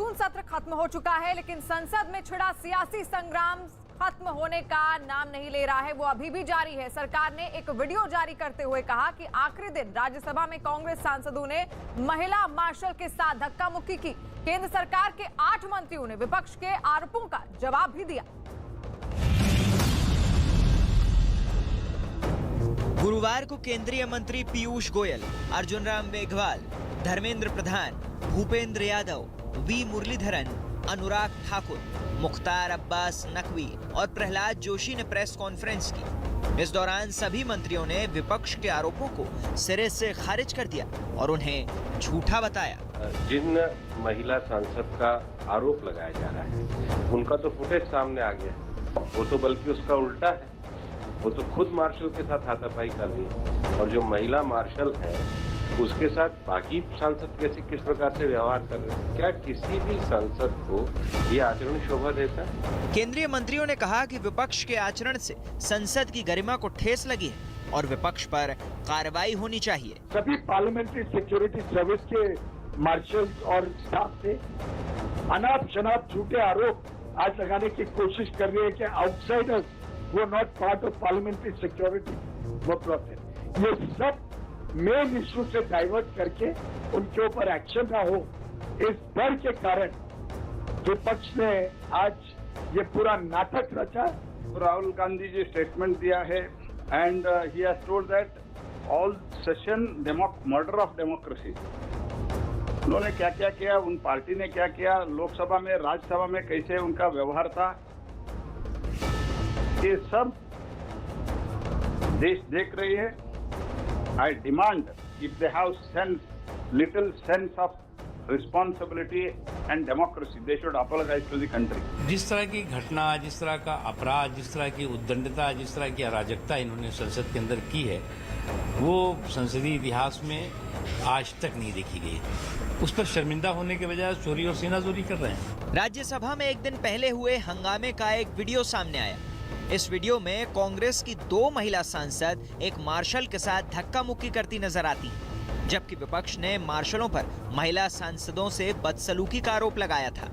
Monsoon सत्र खत्म हो चुका है, लेकिन संसद में छिड़ा सियासी संग्राम खत्म होने का नाम नहीं ले रहा है। वो अभी भी जारी है। सरकार ने एक वीडियो जारी करते हुए कहा कि आखिरी दिन राज्यसभा में कांग्रेस सांसदों ने महिला मार्शल के साथ धक्का मुक्की की। केंद्र सरकार के 8 मंत्रियों ने विपक्ष के आरोपों का जवाब भी दिया। गुरुवार को केंद्रीय मंत्री पीयूष गोयल, अर्जुन राम मेघवाल, धर्मेंद्र प्रधान, भूपेंद्र यादव, वी मुरलीधरन, अनुराग ठाकुर, मुख्तार अब्बास नकवी और प्रहलाद जोशी ने प्रेस कॉन्फ्रेंस की। इस दौरान सभी मंत्रियों ने विपक्ष के आरोपों को सिरे से खारिज कर दिया और उन्हें झूठा बताया। जिन महिला सांसद का आरोप लगाया जा रहा है उनका तो फुटेज सामने आ गया। वो तो बल्कि उसका उल्टा है, वो तो खुद मार्शल के साथ हाथापाई कर रही है और जो महिला मार्शल है उसके साथ बाकी सांसद कैसे किस प्रकार से व्यवहार कर रहे हैं। क्या किसी भी सांसद को ये आचरण शोभा देता है? केंद्रीय मंत्रियों ने कहा कि विपक्ष के आचरण से संसद की गरिमा को ठेस लगी है और विपक्ष पर कार्रवाई होनी चाहिए। सभी पार्लियामेंट्री सिक्योरिटी सर्विस के मार्शल और स्टाफ से अनाप शनाप झूठे आरोप आज लगाने की कोशिश कर रही है कि आउटसाइडर्स वो not part of parliamentary security वो प्रोसेस। ये सब मेन इश्यू से डाइवर्ट करके उनके ऊपर एक्शन ना हो, इस डर के कारण विपक्ष ने आज ये पूरा नाटक रचा। राहुल गांधी जी स्टेटमेंट दिया है and he has told that all session murder of democracy. उन्होंने क्या क्या किया, उन पार्टी ने क्या किया, लोकसभा में राज्यसभा में कैसे उनका व्यवहार था, ये सब देश देख रही है। I demand if they have little sense of responsibility and democracy, they should apologize to the country. जिस तरह की घटना, जिस तरह का अपराध, जिस तरह की उद्दंडता, जिस तरह की अराजकता इन्होंने संसद के अंदर की है, वो संसदीय इतिहास में आज तक नहीं देखी गई। उस पर शर्मिंदा होने के बजाय चोरी और सीनाजोरी कर रहे हैं। राज्यसभा में एक दिन पहले हुए हंगामे का एक वीडियो सामने आया। इस वीडियो में कांग्रेस की 2 महिला सांसद एक मार्शल के साथ धक्का मुक्की करती नजर आती हैं, जबकि विपक्ष ने मार्शलों पर महिला सांसदों से बदसलूकी का आरोप लगाया था।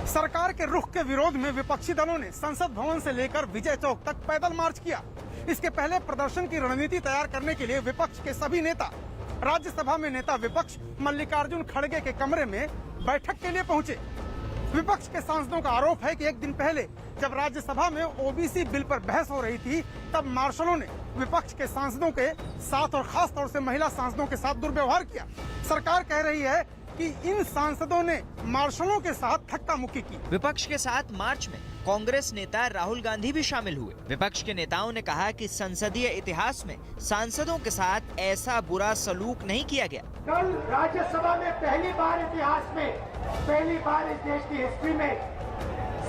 सरकार के रुख के विरोध में विपक्षी दलों ने संसद भवन से लेकर विजय चौक तक पैदल मार्च किया। इसके पहले प्रदर्शन की रणनीति तैयार करने के लिए विपक्ष के सभी नेता राज्यसभा में नेता विपक्ष मल्लिकार्जुन खड़गे के कमरे में बैठक के लिए पहुंचे। विपक्ष के सांसदों का आरोप है कि एक दिन पहले जब राज्यसभा में ओबीसी बिल पर बहस हो रही थी, तब मार्शलों ने विपक्ष के सांसदों के साथ और खास तौर से महिला सांसदों के साथ दुर्व्यवहार किया। सरकार कह रही है कि इन सांसदों ने मार्शलों के साथ धक्का मुक्की की। विपक्ष के साथ मार्च में कांग्रेस नेता राहुल गांधी भी शामिल हुए। विपक्ष के नेताओं ने कहा कि संसदीय इतिहास में सांसदों के साथ ऐसा बुरा सलूक नहीं किया गया। कल राज्यसभा में पहली बार इतिहास में, पहली बार इस देश की हिस्ट्री में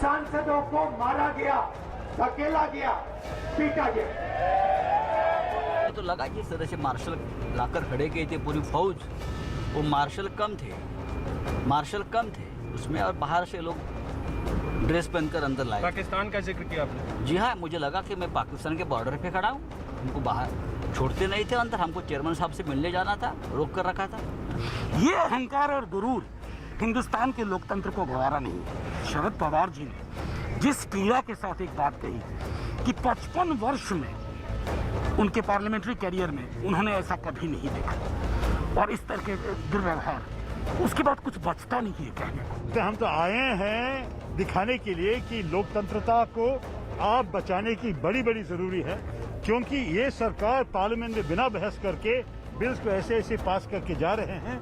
सांसदों को मारा गया, धकेला गया, पीटा गया। तो लगा जिस तरह से मार्शल लाकर खड़े किए थे पूरी फौज, वो मार्शल कम थे उसमें, और बाहर से लोग ड्रेस पहनकर अंदर लाए। पाकिस्तान का जिक्र किया आपने? जी हाँ, मुझे लगा कि मैं पाकिस्तान के बॉर्डर पे खड़ा हूँ। हमको बाहर छोड़ते नहीं थे, अंदर हमको चेयरमैन साहब से मिलने जाना था, रोक कर रखा था। ये अहंकार और गुरूर हिंदुस्तान के लोकतंत्र को गवारा नहीं है। शरद पवार जी ने जिस पीड़ा के साथ एक बात कही कि 55 वर्ष में उनके पार्लियामेंट्री करियर में उन्होंने ऐसा कभी नहीं देखा, और इस तरह के दुर्व्यवहार, उसके बाद कुछ बचता नहीं है कहने को। हम तो आए हैं दिखाने के लिए कि लोकतंत्रता को आप बचाने की बड़ी जरूरी है, क्योंकि ये सरकार पार्लियामेंट में बिना बहस करके बिल्स को ऐसे पास करके जा रहे हैं।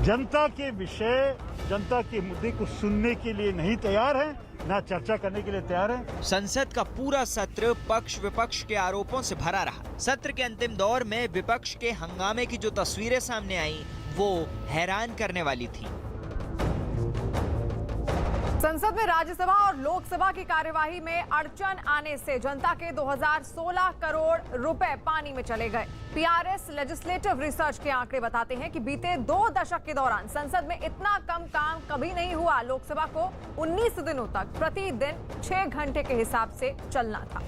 जनता के विषय, जनता के मुद्दे को सुनने के लिए नहीं तैयार है, ना चर्चा करने के लिए तैयार है। संसद का पूरा सत्र पक्ष विपक्ष के आरोपों से भरा रहा। सत्र के अंतिम दौर में विपक्ष के हंगामे की जो तस्वीरें सामने आई वो हैरान करने वाली थी। संसद में राज्यसभा और लोकसभा की कार्यवाही में अड़चन आने से जनता के 2016 करोड़ रुपए पानी में चले गए। पीआरएस लेजिस्लेटिव रिसर्च के आंकड़े बताते हैं कि बीते 2 दशक के दौरान संसद में इतना कम काम कभी नहीं हुआ। लोकसभा को 19 दिनों तक प्रतिदिन 6 घंटे के हिसाब से चलना था।